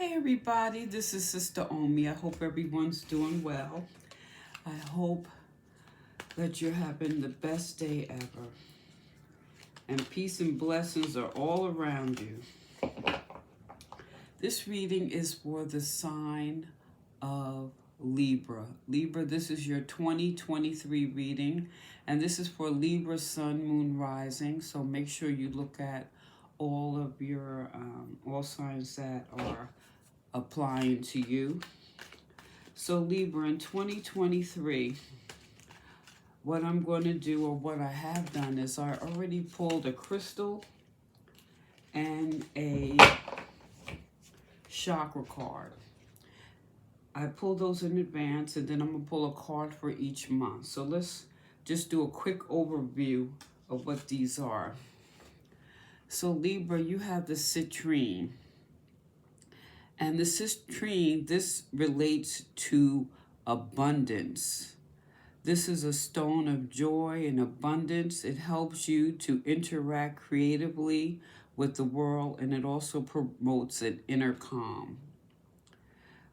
Hey everybody, this is Sister Omi. I hope everyone's doing well. I hope that you're having the best day ever. And peace and blessings are all around you. This reading is for the sign of Libra. Libra, this is your 2023 reading. And this is for Libra, Sun, Moon, Rising. So make sure you look at all of your, all signs that are applying to you. So Libra, in 2023, what I'm going to do, or what I have done, is I already pulled a crystal and a chakra card. I pulled those in advance, and then I'm going to pull a card for each month. So let's just do a quick overview of what these are. So Libra, you have the citrine. And the citrine, this relates to abundance. This is a stone of joy and abundance. It helps you to interact creatively with the world, and it also promotes an inner calm.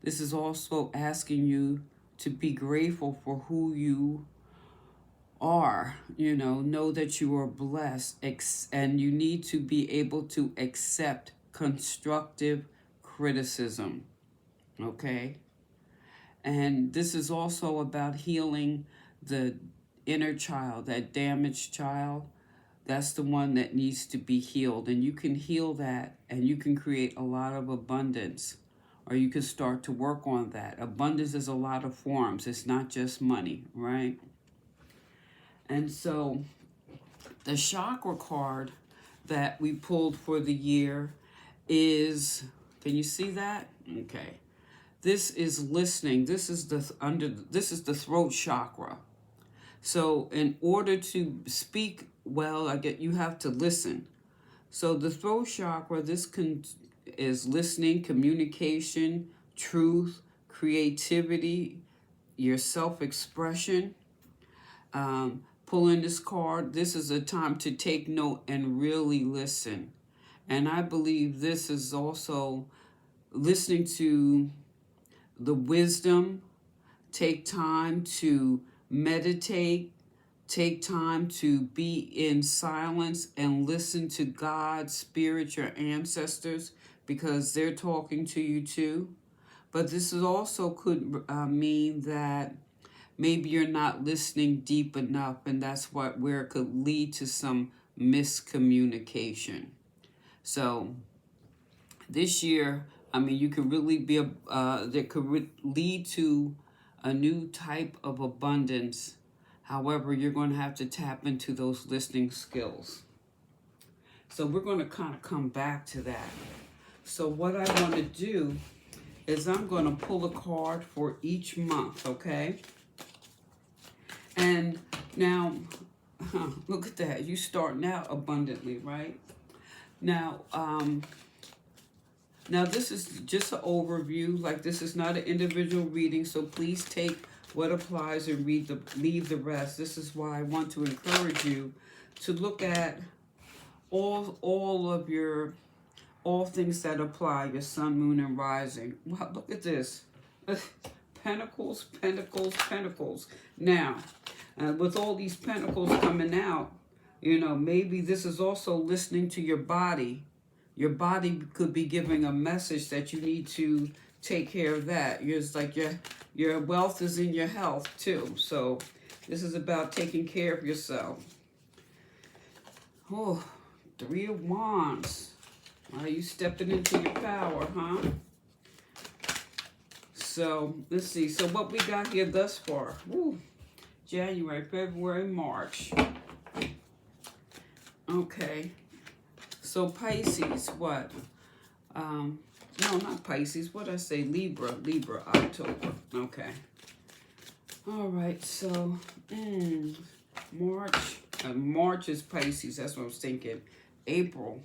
This is also asking you to be grateful for who you are. Know that you are blessed, and you need to be able to accept constructive criticism, okay? And this is also about healing the inner child, that damaged child. That's the one that needs to be healed, and you can heal that, and you can create a lot of abundance, or you can start to work on that. Abundance is a lot of forms. It's not just money, right? And so the chakra card that we pulled for the year is, can you see that? Okay. This is listening. This is the throat chakra. So in order to speak well, you have to listen. So the throat chakra, is listening, communication, truth, creativity, your self-expression. Pulling this card, this is a time to take note and really listen. And I believe this is also listening to the wisdom. Take time to meditate. Take time to be in silence and listen to God, Spirit, your ancestors, because they're talking to you too. But this is also could mean that maybe you're not listening deep enough, and that's where it could lead to some miscommunication. So this year, you could really be that could lead to a new type of abundance. However, you're going to have to tap into those listening skills. So we're going to kind of come back to that. So what I want to do is I'm going to pull a card for each month, okay? And now, look at that. You starting out abundantly, right? Now, this is just an overview. Like, this is not an individual reading, so please take what applies and leave the rest. This is why I want to encourage you to look at all things that apply, your sun, moon, and rising. Wow, look at this. Pentacles, pentacles, pentacles. Now, with all these pentacles coming out, maybe this is also listening to your body. Your body could be giving a message that you need to take care of that. It's like your wealth is in your health too. So this is about taking care of yourself. Oh, 3 of Wands. Are you stepping into your power, huh? So let's see. So what we got here thus far? Woo. January, February, March. Okay. So Pisces, what? No, not Pisces. What did I say? Libra, October. Okay. All right. So March. March is Pisces. That's what I was thinking. April.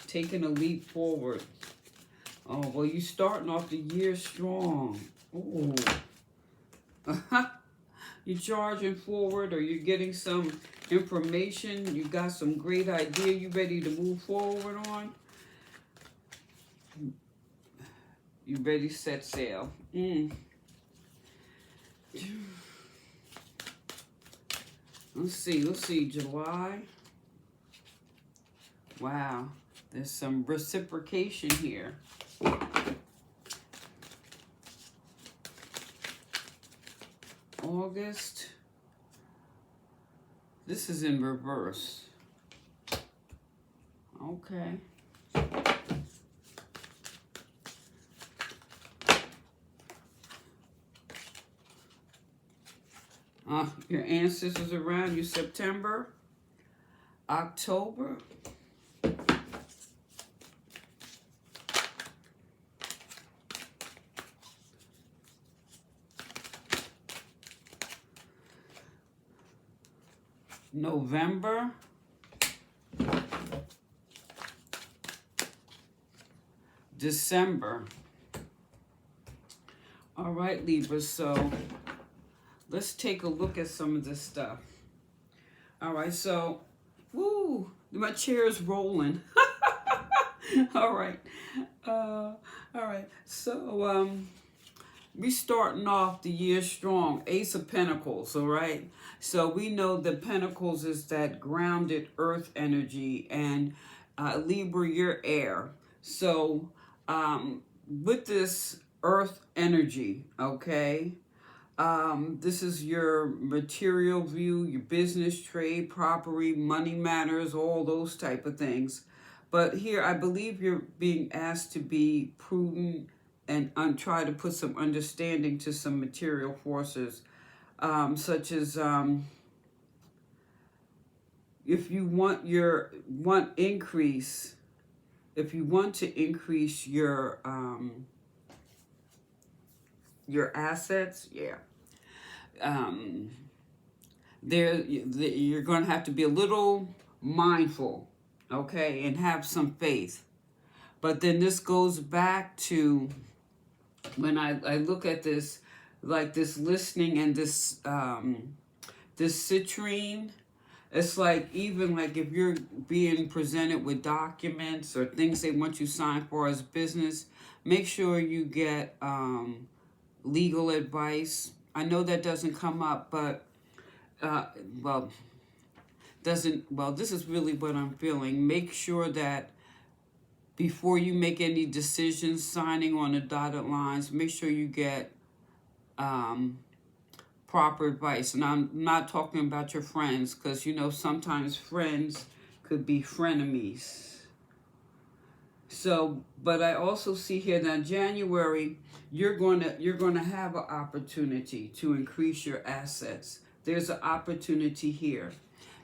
Taking a leap forward. Oh, well, you're starting off the year strong. Ooh. You're charging forward, or you're getting some information. You got some great idea you ready to move forward on. You ready, set, sail. Let's see, July. Wow, there's some reciprocation here. August. This is in reverse. Okay. Your ancestors around you, September, October. November. December. All right, Libra, so let's take a look at some of this stuff. All right, so, woo, my chair is rolling. All right. All right, so we starting off the year strong. Ace of Pentacles, all right? So we know that Pentacles is that grounded earth energy, and Libra, you're air. So with this earth energy, okay, this is your material view, your business, trade, property, money matters, all those type of things. But here, I believe you're being asked to be prudent and try to put some understanding to some material forces, such as if you want increase, if you want to increase your assets, yeah. You're going to have to be a little mindful, okay, and have some faith. But then this goes back to when I look at this, like this listening and this citrine. It's like, even like if you're being presented with documents or things they want you to sign for as business, make sure you get legal advice. I know that doesn't come up, but this is really what I'm feeling. Make sure that before you make any decisions, signing on the dotted lines, make sure you get proper advice. And I'm not talking about your friends, because sometimes friends could be frenemies. So, but I also see here that in January you're going to have an opportunity to increase your assets. There's an opportunity here.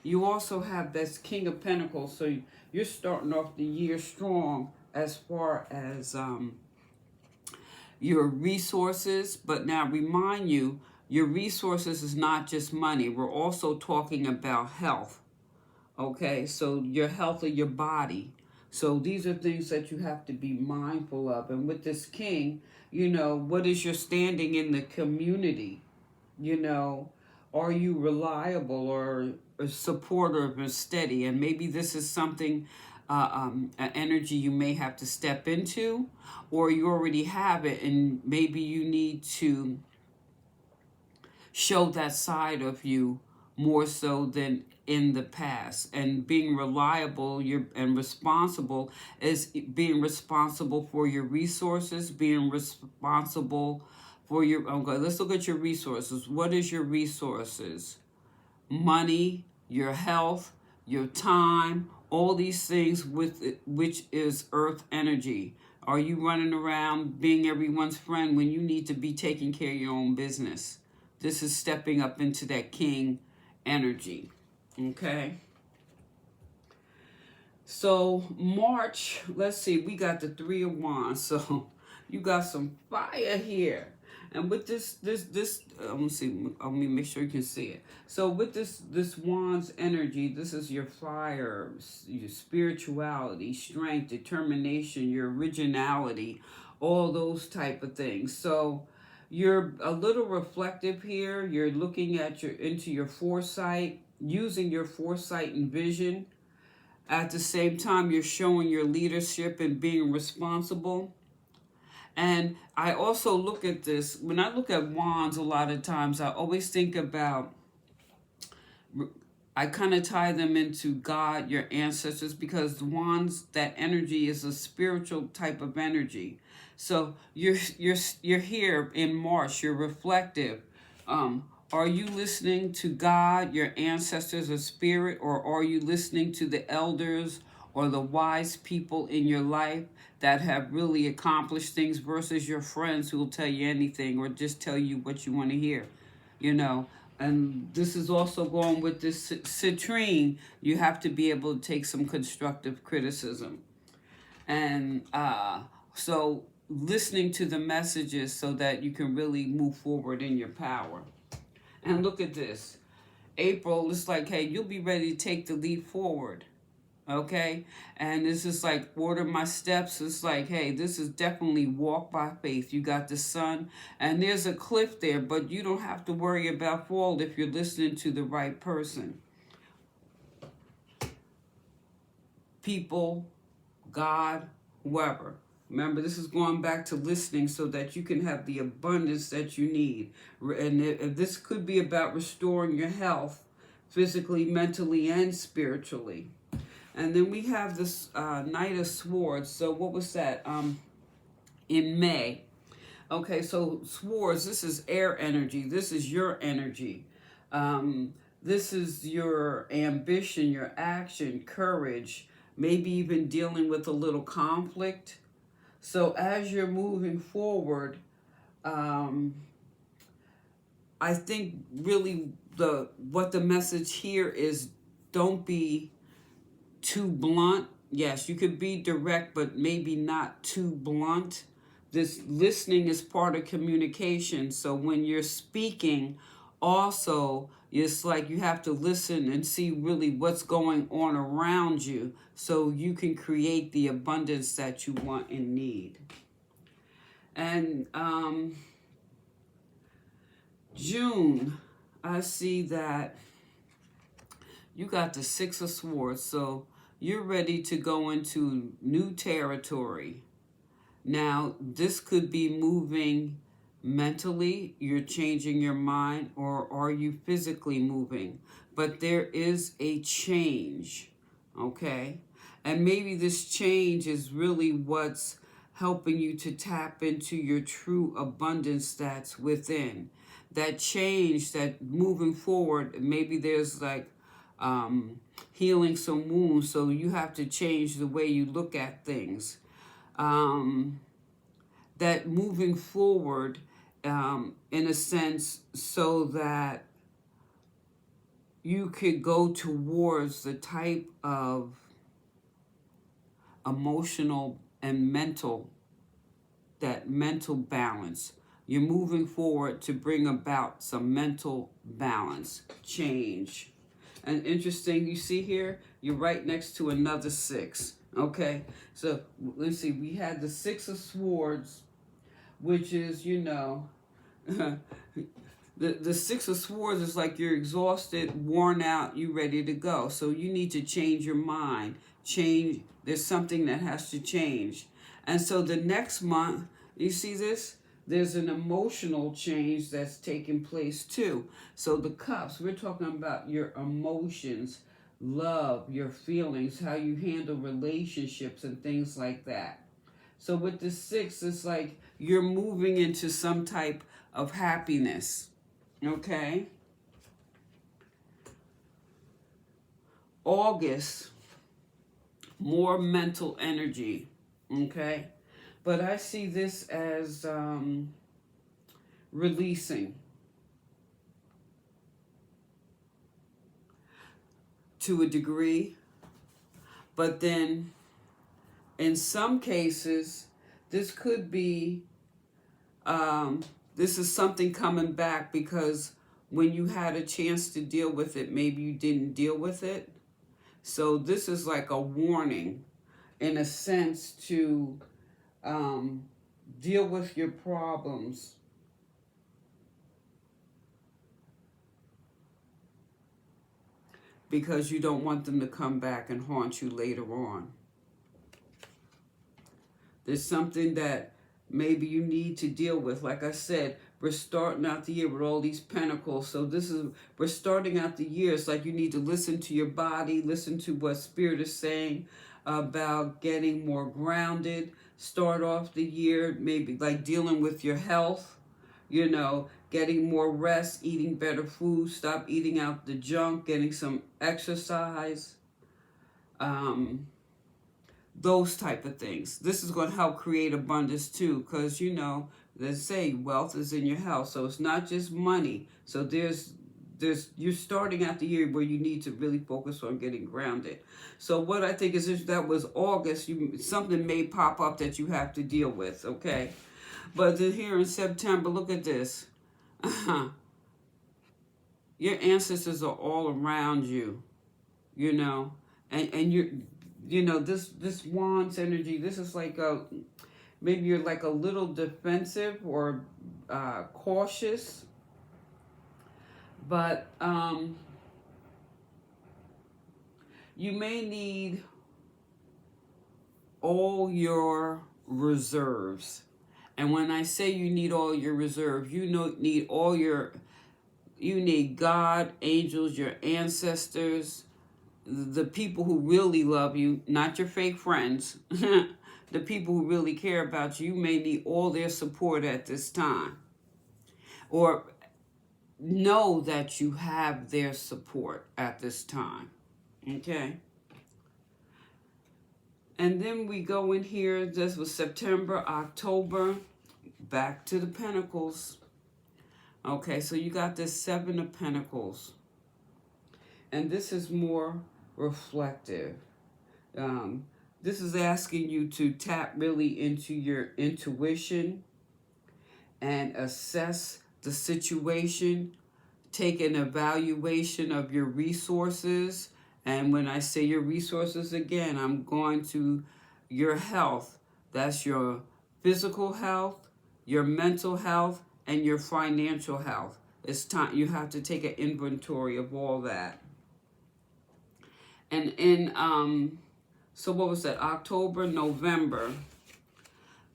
You also have this King of Pentacles, so you're starting off the year strong as far as your resources. But now remind you, your resources is not just money. We're also talking about health. Okay, so your health of your body. So these are things that you have to be mindful of. And with this king, what is your standing in the community? Are you reliable or supportive or steady? And maybe this is something, an energy you may have to step into, or you already have it and maybe you need to show that side of you more so than in the past. And being reliable and responsible is being responsible for your resources, being responsible for your, okay, let's look at your resources. What is your resources? Money, your health, your time, all these things with it, which is earth energy. Are you running around being everyone's friend when you need to be taking care of your own business? This is stepping up into that king energy, okay? So March, let's see, we got the Three of Wands. So you got some fire here. And with this, let me make sure you can see it. So with this Wands energy, this is your fire, your spirituality, strength, determination, your originality, all those type of things. So you're a little reflective here. You're looking at into your foresight, using your foresight and vision. At the same time, you're showing your leadership and being responsible. And I also look at this, when I look at wands, a lot of times I always think about, I kind of tie them into God, your ancestors, because the wands, that energy is a spiritual type of energy. So you're here in March. You're reflective. Are you listening to God, your ancestors, or spirit, or are you listening to the elders or the wise people in your life that have really accomplished things versus your friends who will tell you anything or just tell you what you want to hear? You know, and this is also going with this citrine. You have to be able to take some constructive criticism, and so listening to the messages so that you can really move forward in your power. And look at this, April. It's like, hey, you'll be ready to take the leap forward. Okay, and this is like order my steps. It's like, hey, this is definitely walk by faith. You got the sun, and there's a cliff there, but you don't have to worry about fall if you're listening to the right person, people, God, whoever. Remember, this is going back to listening so that you can have the abundance that you need. And this could be about restoring your health physically, mentally, and spiritually. And then we have this Knight of Swords. So what was that? In May. Okay, so swords, this is air energy. This is your energy. This is your ambition, your action, courage, maybe even dealing with a little conflict. So as you're moving forward, I think really what the message here is, don't be too blunt. Yes, you could be direct, but maybe not too blunt. This listening is part of communication. So when you're speaking, also, it's like you have to listen and see really what's going on around you so you can create the abundance that you want and need. And June, I see that you got the Six of Swords. So you're ready to go into new territory. Now, this could be moving mentally, you're changing your mind, or are you physically moving? But there is a change, okay? And maybe this change is really what's helping you to tap into your true abundance that's within. That change, that moving forward, maybe there's like healing some wounds, so you have to change the way you look at things. That moving forward, in a sense, so that you could go towards the type of emotional and mental, that mental balance. You're moving forward to bring about some mental balance, change. And interesting, you see here, you're right next to another six. Okay, so let's see, we had the Six of Swords, which is, the Six of Swords is like you're exhausted, worn out, you ready to go. So you need to change your mind. There's something that has to change. And so the next month, you see this? There's an emotional change that's taking place too. So the cups, we're talking about your emotions, love, your feelings, how you handle relationships and things like that. So with the six, it's like you're moving into some type of happiness. Okay? August, more mental energy. Okay? But I see this as releasing to a degree. But then in some cases, this could be, this is something coming back because when you had a chance to deal with it, maybe you didn't deal with it. So this is like a warning, in a sense, to deal with your problems. because you don't want them to come back and haunt you later on. There's something that maybe you need to deal with. Like I said, we're starting out the year with all these pentacles. So we're starting out the year. It's like you need to listen to your body, listen to what Spirit is saying about getting more grounded. Start off the year maybe like dealing with your health, getting more rest, eating better food, stop eating out the junk, getting some exercise. Those type of things. This is going to help create abundance too, because they say wealth is in your house, so it's not just money. So you're starting out the year where you need to really focus on getting grounded. So what I think is if that was August, something may pop up that you have to deal with, okay? But here in September, look at this. Your ancestors are all around you, and you're this wand's energy. This is like maybe you're like a little defensive or cautious, but you may need all your reserves. And when I say you need all your reserves, you need God, angels, your ancestors, the people who really love you, not your fake friends, the people who really care about you. You may need all their support at this time. Or know that you have their support at this time. Okay? And then we go in here, this was September, October, back to the Pentacles. Okay, so you got this Seven of Pentacles. And this is more reflective. This is asking you to tap really into your intuition and assess the situation, take an evaluation of your resources. And when I say your resources again, I'm going to your health. That's your physical health, your mental health, and your financial health. It's time you have to take an inventory of all that. And so what was that? October, November.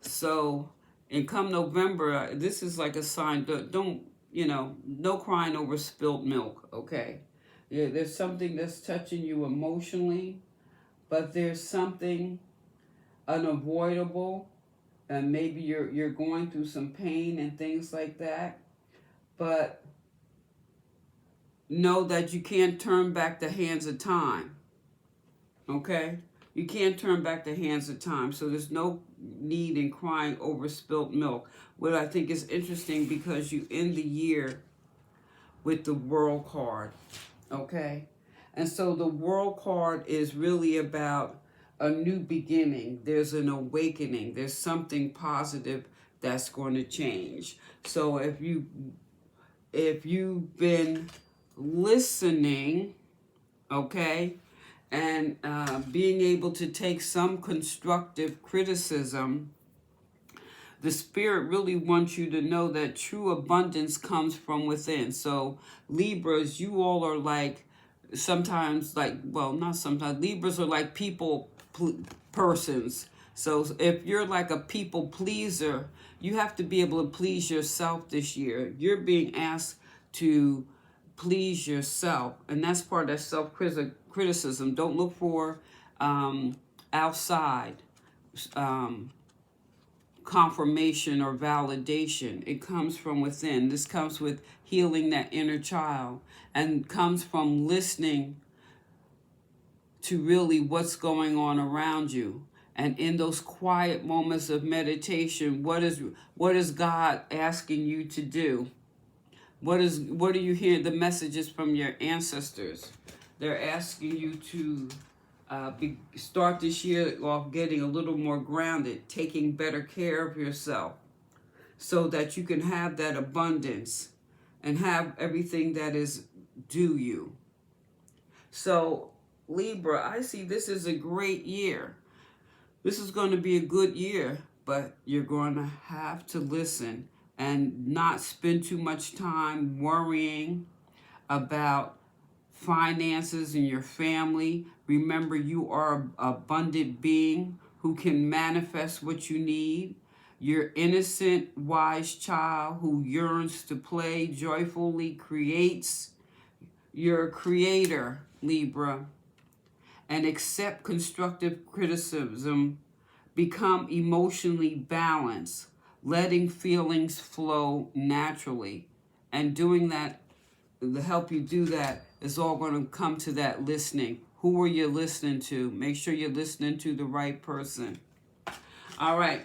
So, and come November, this is like a sign. Don't no crying over spilt milk. Okay, yeah, there's something that's touching you emotionally, but there's something unavoidable, and maybe you're going through some pain and things like that. But know that you can't turn back the hands of time. Okay? You can't turn back the hands of time. So there's no need in crying over spilt milk. What I think is interesting, because you end the year with the World card. Okay? And so the World card is really about a new beginning. There's an awakening. There's something positive that's going to change. So if you've been listening, okay, and being able to take some constructive criticism, the Spirit really wants you to know that true abundance comes from within. So Libras, you all are like, sometimes like, well, not sometimes, Libras are like people persons. So if you're like a people pleaser, you have to be able to please yourself this year. You're being asked to please yourself, and that's part of that self-criticism. Don't look for outside confirmation or validation. It comes from within. This comes with healing that inner child, and comes from listening to really what's going on around you. And in those quiet moments of meditation, what is God asking you to do? What do you hear? The messages from your ancestors. They're asking you to start this year off getting a little more grounded, taking better care of yourself, so that you can have that abundance and have everything that is due you. So Libra, I see this is a great year. This is going to be a good year, but you're going to have to listen and not spend too much time worrying about finances and your family. Remember, you are an abundant being who can manifest what you need. You're innocent, wise child who yearns to play, joyfully creates. You're a creator, Libra, and accept constructive criticism. Become emotionally balanced, letting feelings flow naturally. And doing that, to help you do that, is all going to come to that listening. Who are you listening to? Make sure you're listening to the right person. All right.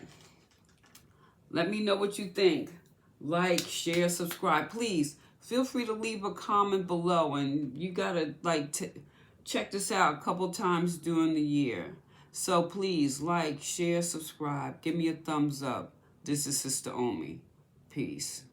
Let me know what you think. Like, share, subscribe. Please feel free to leave a comment below. And you got to check this out a couple times during the year. So please like, share, subscribe. Give me a thumbs up. This is Sister Omi. Peace.